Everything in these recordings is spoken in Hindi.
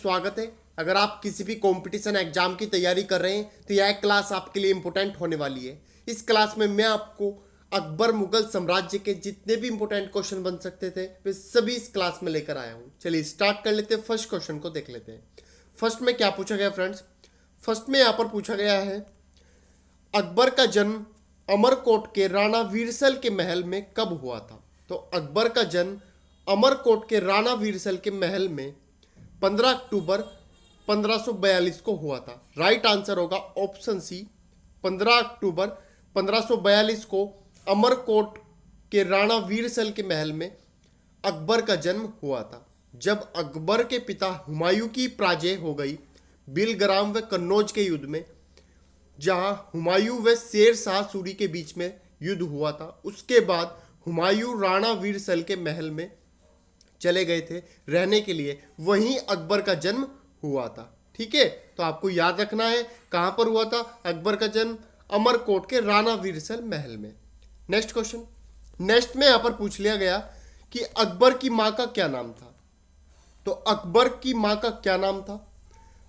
स्वागत है। अगर आप किसी भी कंपटीशन एग्जाम की तैयारी कर रहे हैं तो यह क्लास आपके लिए इंपॉर्टेंट होने वाली है। इस क्लास में मैं आपको अकबर मुगल साम्राज्य के जितने भी इंपॉर्टेंट क्वेश्चन बन सकते थे वे सभी इस क्लास में लेकर आया हूँ। चलिए स्टार्ट कर लेते हैं। फर्स्ट क्वेश्चन को देख लेते हैं। फर्स्ट में क्या पूछा गया फ्रेंड्स? फर्स्ट में यहाँ पर पूछा गया है अकबर का जन्म अमरकोट के राणा वीरसल के महल में कब हुआ था? तो अकबर का जन्म अमरकोट के राणा वीरसल के महल में 15 अक्टूबर 1542 को हुआ था। राइट आंसर होगा ऑप्शन सी, 15 अक्टूबर 1542 को अमरकोट के राणा वीरसल के महल में अकबर का जन्म हुआ था। जब अकबर के पिता हुमायूं की पराजय हो गई बिलग्राम व कन्नौज के युद्ध में, जहां हुमायूं व शेर शाह सूरी के बीच में युद्ध हुआ था, उसके बाद हुमायूं राणा वीरसल के महल में चले गए थे रहने के लिए। वहीं अकबर का जन्म हुआ था। ठीक है, तो आपको याद रखना है कहां पर हुआ था अकबर का जन्म? अमरकोट के राणा वीरसल महल में। नेक्स्ट क्वेश्चन, नेक्स्ट में यहां पर पूछ लिया गया कि अकबर की मां का क्या नाम था? तो अकबर की मां का क्या नाम था?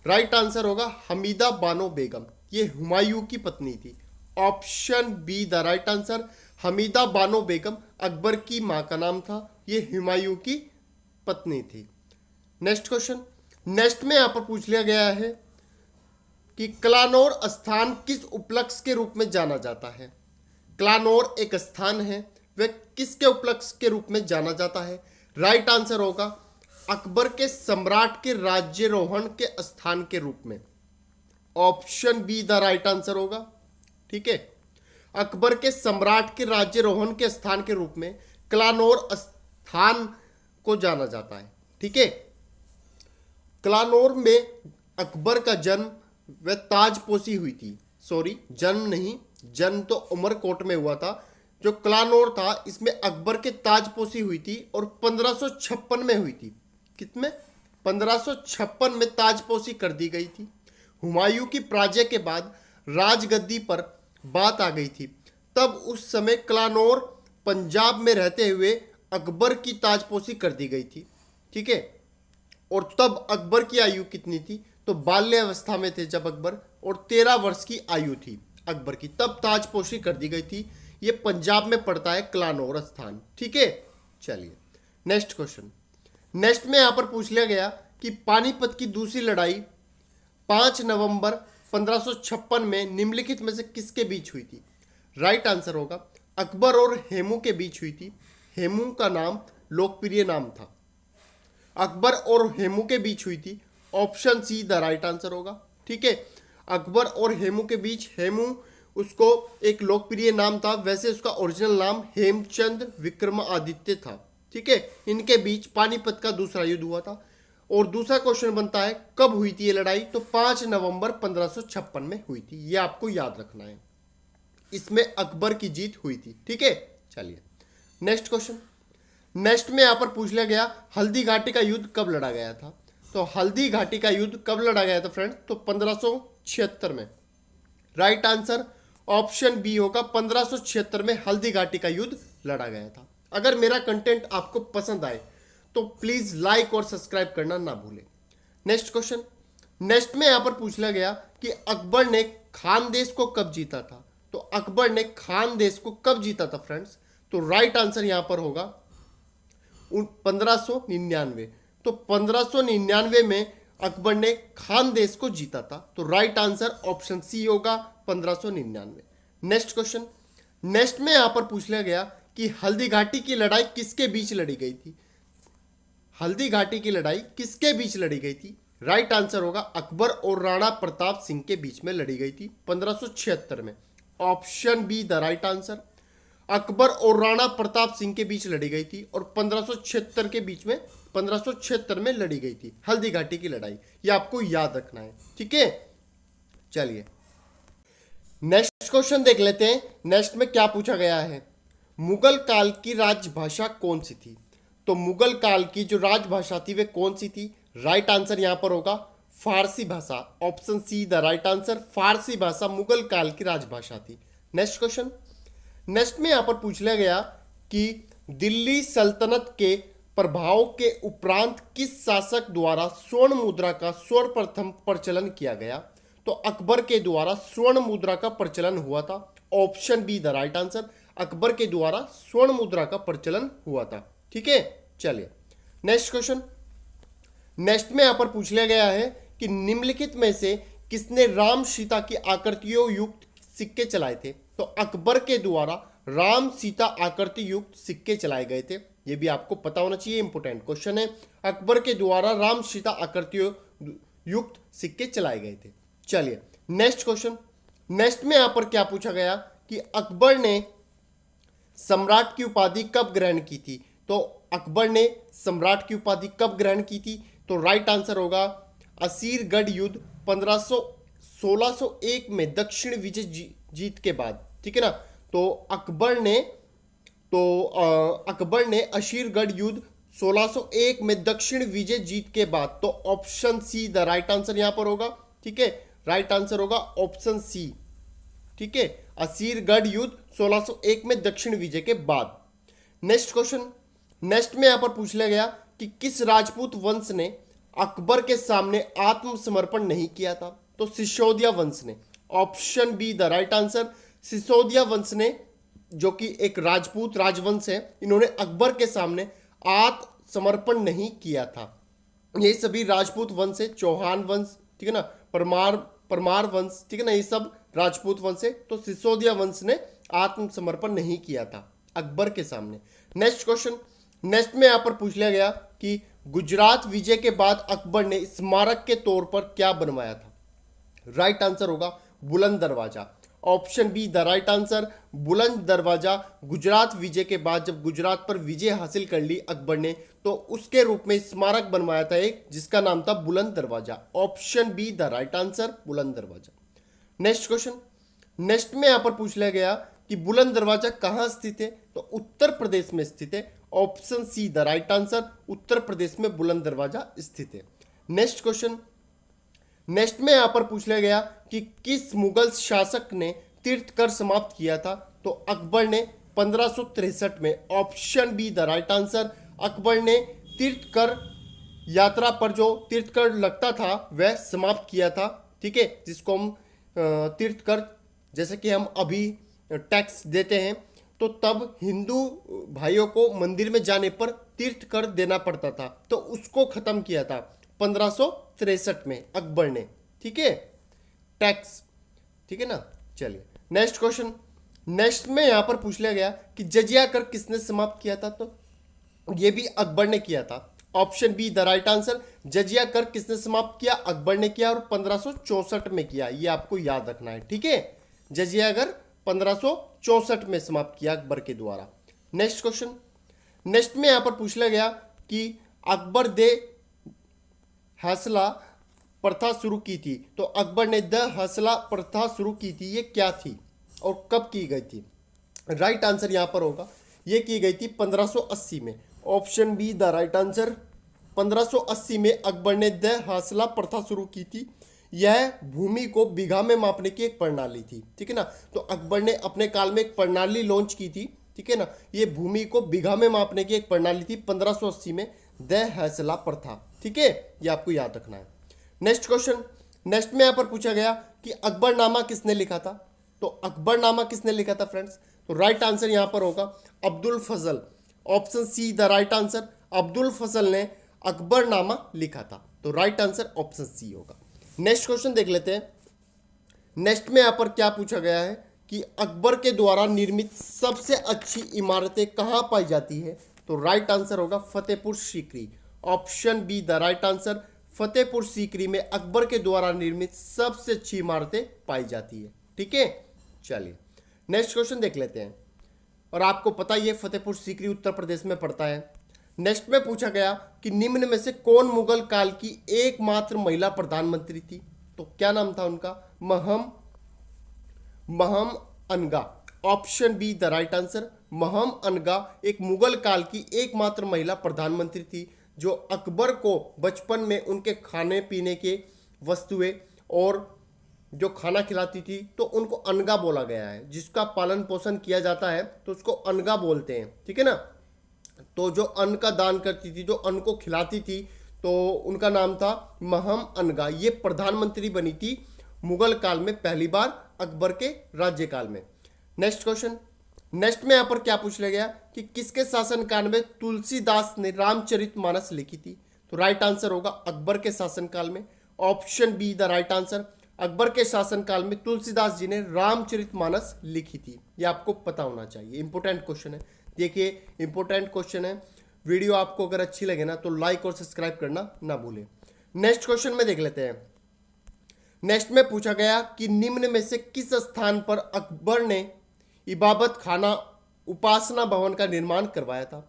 राइट आंसर होगा हमीदा बानो बेगम। ये हुमायूं की पत्नी थी। Option B the right answer, Hamida Bano Begum Akbar की मां का नाम था। ये हुमायूं की पत्नी थी। नेक्स्ट क्वेश्चन, नेक्स्ट में यहां पर पूछ लिया गया है कि क्लानौर स्थान किस उपलक्ष्य के रूप में जाना जाता है? क्लानौर एक स्थान है, वह किसके उपलक्ष्य के रूप में जाना जाता है? राइट आंसर होगा अकबर के सम्राट के राज्यारोहण के स्थान के रूप में। Option B the right answer होगा। ठीक है, अकबर के सम्राट के राज्यारोहण के स्थान के रूप में क्लानौर स्थान को जाना जाता है। ठीक है, क्लानौर में अकबर का जन्म व ताजपोशी हुई थी। सॉरी, जन्म नहीं, जन्म तो उमरकोट में हुआ था। जो क्लानौर था इसमें अकबर के ताजपोशी हुई थी और 1556 में हुई थी। कितने? 1556 में ताजपोशी कर दी गई थी। हुमायूं की पराजय के बाद राजगद्दी पर बात आ गई थी। तब उस समय क्लानौर पंजाब में रहते हुए अकबर की ताजपोशी कर दी गई थी। ठीक है, और तब अकबर की आयु कितनी थी? तो बाल्यावस्था में थे जब अकबर, और 13 वर्ष की आयु थी अकबर की, तब ताजपोशी कर दी गई थी। ये पंजाब में पड़ता है क्लानौर स्थान। ठीक है, चलिए नेक्स्ट क्वेश्चन। नेक्स्ट में यहां पर पूछ लिया गया कि पानीपत की दूसरी लड़ाई 5 नवंबर 1556 में निम्नलिखित में से किसके बीच हुई थी? राइट आंसर होगा अकबर और हेमू के बीच हुई थी। हेमू का नाम लोकप्रिय नाम था। अकबर और हेमू के बीच हुई थी। Option C the right answer होगा। ठीक है, अकबर और हेमू के बीच, हेमू उसको एक लोकप्रिय नाम था, वैसे उसका ओरिजिनल नाम हेमचंद विक्रमादित्य था। ठीक है, इनके बीच पानीपत का दूसरा युद्ध हुआ था। और दूसरा क्वेश्चन बनता है कब हुई थी ये लड़ाई? तो 5 नवंबर 1556 में हुई थी। ये आपको याद रखना है। इसमें अकबर की जीत हुई थी। ठीक है, चलिए नेक्स्ट क्वेश्चन। नेक्स्ट में यहां पर पूछ लिया गया हल्दी घाटी का युद्ध कब लड़ा गया था? तो हल्दी घाटी का युद्ध कब लड़ा गया था फ्रेंड्स? तो 1576 में। राइट आंसर ऑप्शन बी होगा, 1576 में हल्दी घाटी का युद्ध लड़ा गया था। अगर मेरा कंटेंट आपको पसंद आए तो प्लीज लाइक और सब्सक्राइब करना ना भूलें। नेक्स्ट क्वेश्चन, नेक्स्ट में यहां पर पूछ लिया गया कि अकबर ने खानदेश को कब जीता था? तो अकबर ने खानदेश को कब जीता था फ्रेंड्स? तो राइट आंसर यहां पर होगा 1599। तो 1599 में अकबर ने खानदेश को जीता था। तो राइट आंसर ऑप्शन सी होगा 1599। नेक्स्ट क्वेश्चन, नेक्स्ट में यहां पर पूछ लिया गया कि हल्दी घाटी की लड़ाई किसके बीच लड़ी गई थी? हल्दी घाटी की लड़ाई किसके बीच लड़ी गई थी? राइट आंसर होगा अकबर और राणा प्रताप सिंह के बीच में लड़ी गई थी 1576 में। Option B the right answer, Akbar और राणा प्रताप सिंह के बीच लड़ी गई थी और 1576 के बीच में 1576 में लड़ी गई थी हल्दी घाटी की लड़ाई। ये आपको याद रखना है। ठीक है, चलिए नेक्स्ट क्वेश्चन देख लेते हैं। नेक्स्ट में क्या पूछा गया है? मुगल काल की राजभाषा कौन सी थी? तो मुगल काल की जो राजभाषा थी वे कौन सी थी? राइट आंसर यहां पर होगा फारसी भाषा। Option C the right answer, Farsi भाषा मुगल काल की राजभाषा थी। नेक्स्ट क्वेश्चन, नेक्स्ट में यहां पर पूछ लिया गया कि दिल्ली सल्तनत के प्रभाव के उपरांत किस शासक द्वारा स्वर्ण मुद्रा का सर्वप्रथम प्रचलन किया गया? तो अकबर के द्वारा स्वर्ण मुद्रा का प्रचलन हुआ था। Option B the right answer, Akbar के द्वारा स्वर्ण मुद्रा का प्रचलन हुआ था। ठीक है, चलिए नेक्स्ट क्वेश्चन। नेक्स्ट में यहां पर पूछ लिया गया है कि निम्नलिखित में से किसने राम सीता की आकृतियों युक्त सिक्के चलाए थे? तो अकबर के द्वारा राम सीता आकृति युक्त सिक्के चलाए गए थे। ये भी आपको पता होना चाहिए, इंपोर्टेंट क्वेश्चन है। अकबर के द्वारा राम सीता आकृतियों युक्त सिक्के चलाए गए थे। चलिए नेक्स्ट क्वेश्चन। नेक्स्ट में यहां पर क्या पूछा गया कि अकबर ने सम्राट की उपाधि कब ग्रहण की थी? तो अकबर ने सम्राट की उपाधि कब ग्रहण की थी? तो राइट आंसर होगा असीरगढ़ युद्ध 1601 में दक्षिण विजय जीत के बाद। ठीक है ना, तो अकबर ने असीरगढ़ युद्ध 1601 में दक्षिण विजय जीत के बाद। तो option C the right answer यहां पर होगा। ठीक है, राइट आंसर होगा ऑप्शन सी। ठीक है, असीरगढ़ युद्ध 1601 में दक्षिण विजय के बाद। Next question. नेक्स्ट में यहां पर पूछ लिया गया कि किस राजपूत वंश ने अकबर के सामने आत्मसमर्पण नहीं किया था? तो सिसोदिया वंश ने। Option B the right answer, Sisodia वंश ने, जो कि एक राजपूत राजवंश है, इन्होंने अकबर के सामने आत्मसमर्पण नहीं किया था। ये सभी राजपूत वंश है, चौहान वंश, ठीक है ना, परमार वंश, ठीक है ना, ये सब राजपूत वंश है। तो सिसोदिया वंश ने आत्मसमर्पण नहीं किया था अकबर के सामने। Next question. नेक्स्ट में यहां पर पूछ लिया गया कि गुजरात विजय के बाद अकबर ने स्मारक के तौर पर क्या बनवाया था? राइट आंसर होगा बुलंद दरवाजा। Option B the right answer, बुलंद दरवाजा गुजरात विजय के बाद जब गुजरात पर विजय हासिल कर ली अकबर ने, तो उसके रूप में स्मारक बनवाया था एक, जिसका नाम था बुलंद दरवाजा। Option B the right answer, बुलंद दरवाजा। Next question. नेक्स्ट में यहां पर पूछ लिया गया कि बुलंद दरवाजा कहां स्थित है? तो उत्तर प्रदेश में स्थित है। Option C the right answer, Uttar Pradesh में बुलंद दरवाजा स्थित है। Next question. नेक्स्ट में यहां पर पूछ लिया गया कि किस मुगल शासक ने तीर्थ कर समाप्त किया था? तो अकबर ने 1563 में। Option B the right answer, Akbar ने तीर्थ कर यात्रा पर जो तीर्थ कर लगता था वह समाप्त किया था। ठीक है, जिसको हम तीर्थ कर, जैसे कि हम अभी टैक्स देते हैं, तो तब हिंदू भाइयों को मंदिर में जाने पर तीर्थ कर देना पड़ता था, तो उसको खत्म किया था 1563 में अकबर ने। ठीक है, टैक्स। ठीक है ना, चलिए नेक्स्ट क्वेश्चन। नेक्स्ट में यहां पर पूछ लिया गया कि जजिया कर किसने समाप्त किया था? तो यह भी अकबर ने किया था। Option B the right answer, जजिया कर किसने समाप्त किया? अकबर ने किया, और 1564 में किया। ये आपको याद रखना है। ठीक है, जजिया कर 1564 में समाप्त किया अकबर के द्वारा। Next question. नेक्स्ट में यहां पर पूछ लिया गया कि अकबर दे हसला प्रथा शुरू की थी। तो अकबर ने द हसला प्रथा शुरू की थी, ये क्या थी और कब की गई थी? राइट आंसर यहां पर होगा, ये की गई थी 1580 में। Option B the right answer, 1580 में अकबर ने द हसला प्रथा शुरू की थी। यह भूमि को बीघा में मापने की एक प्रणाली थी। ठीक है ना, तो अकबर ने अपने काल में एक प्रणाली लॉन्च की थी। ठीक है ना, ये भूमि को बीघा में मापने की एक प्रणाली थी 1580 में, द हसला प्रथा। ठीक है, ये आपको याद रखना है। Next question. नेक्स्ट में यहां पर पूछा गया कि अकबरनामा किसने लिखा था? तो अकबरनामा किसने लिखा था फ्रेंड्स? तो राइट आंसर यहां पर होगा Abdul Fazal. Option C the right answer, Abdul Fazal ने अकबरनामा लिखा था। तो राइट आंसर ऑप्शन सी होगा। नेक्स्ट क्वेश्चन देख लेते हैं। नेक्स्ट में यहां पर क्या पूछा गया है कि अकबर के द्वारा निर्मित सबसे अच्छी इमारतें कहां पाई जाती है? तो राइट आंसर होगा Fatehpur Sikri. Option B the right answer, Fatehpur Sikri में अकबर के द्वारा निर्मित सबसे अच्छी इमारतें पाई जाती है। ठीक है, चलिए नेक्स्ट क्वेश्चन देख लेते हैं। और आपको पता ही है फतेहपुर सीकरी उत्तर प्रदेश में पड़ता है। नेक्स्ट में पूछा गया कि निम्न में से कौन मुगल काल की एकमात्र महिला प्रधानमंत्री थी? तो क्या नाम था उनका? Maham Anga. Option B the right answer, Maham Anga एक मुगल काल की एकमात्र महिला प्रधानमंत्री थी, जो अकबर को बचपन में उनके खाने पीने के वस्तुएं और जो खाना खिलाती थी, तो उनको अनगा बोला गया है। जिसका पालन पोषण किया जाता है तो उसको अनगा बोलते हैं। ठीक है ना, तो जो अन्न का दान करती थी, जो अन्न को खिलाती थी, तो उनका नाम था महम अनगा। ये प्रधानमंत्री बनी थी मुगल काल में पहली बार, अकबर के राज्यकाल में। नेक्स्ट क्वेश्चन, नेक्स्ट में यहाँ पर क्या पूछ लिया गया कि किसके शासनकाल में तुलसीदास ने रामचरितमानस लिखी थी? तो राइट आंसर होगा अकबर के शासनकाल में। Option B the right answer, Akbar के शासनकाल में तुलसीदास जी ने रामचरितमानस लिखी थी। ये आपको पता होना चाहिए, इंपॉर्टेंट क्वेश्चन है। देखिए इंपॉर्टेंट क्वेश्चन है। वीडियो आपको अगर अच्छी लगे ना तो लाइक और सब्सक्राइब करना ना भूलें। नेक्स्ट क्वेश्चन में देख लेते हैं। नेक्स्ट में पूछा गया कि निम्न में से किस स्थान पर अकबर ने इबादत खाना उपासना भवन का निर्माण करवाया था?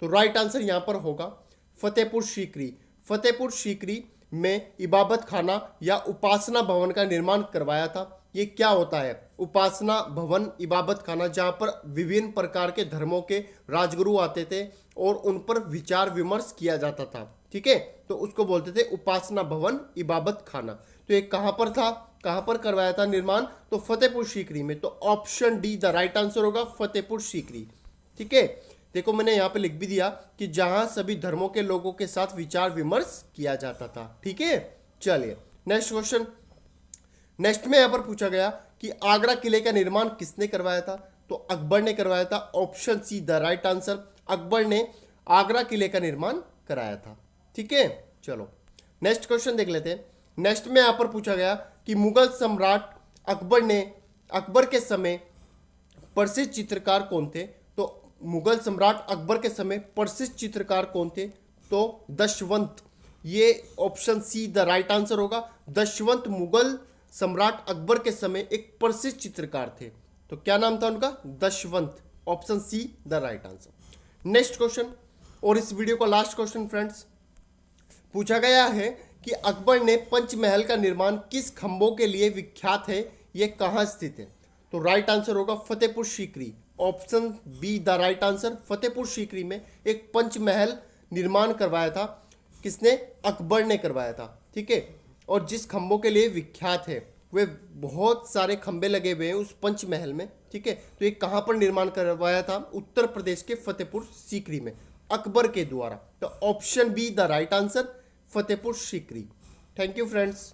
तो राइट आंसर यहां पर होगा फतेहपुर सीकरी। फतेहपुर सीकरी में इबादत खाना या उपासना भवन का निर्माण करवाया था। ये क्या होता है? उपासना भवन, इबादत खाना, जहां पर विभिन्न प्रकार के धर्मों के राजगुरु आते थे और उन पर विचार विमर्श किया जाता था। ठीक है, तो उसको बोलते थे उपासना भवन, इबादत खाना। तो ये कहां पर था, कहां पर करवाया था निर्माण? तो फतेहपुर सीकरी में। तो option D the right answer होगा फतेहपुर सीकरी। ठीक है, देखो मैंने यहाँ पे लिख भी दिया कि जहां सभी धर्मों के लोगों के साथ विचार विमर्श किया जाता था। ठीक है, चलिए नेक्स्ट क्वेश्चन। नेक्स्ट में यहाँ पर पूछा गया कि आगरा किले का निर्माण किसने करवाया था? तो अकबर ने करवाया था। Option C the right answer, Akbar ने आगरा किले का निर्माण कराया था। ठीक है, चलो नेक्स्ट क्वेश्चन देख लेते हैं। नेक्स्ट में यहाँ पर पूछा गया कि मुगल सम्राट अकबर के समय प्रसिद्ध चित्रकार कौन थे? तो मुगल सम्राट अकबर के समय प्रसिद्ध चित्रकार कौन थे? तो दशवंत। ये option C the right answer होगा। दशवंत मुगल सम्राट अकबर के समय एक प्रसिद्ध चित्रकार थे। तो क्या नाम था उनका? Dashwant. Option C the right answer. Next question और इस वीडियो का लास्ट क्वेश्चन फ्रेंड्स, पूछा गया है कि अकबर ने पंचमहल का निर्माण किस खंभों के लिए विख्यात है? ये कहाँ स्थित है? तो राइट आंसर होगा Fatehpur Sikri. Option B the right answer, Fatehpur Sikri में एक पंचमहल निर्माण करवाया था। किसने? अकबर ने करवाया था। ठीक है, और जिस खंभों के लिए विख्यात है वे बहुत सारे खंभे लगे हुए हैं उस पंचमहल में। ठीक है, तो ये कहाँ पर निर्माण करवाया था? उत्तर प्रदेश के फतेहपुर सीकरी में, अकबर के द्वारा। तो option B the right answer, Fatehpur Sikri. Thank you friends.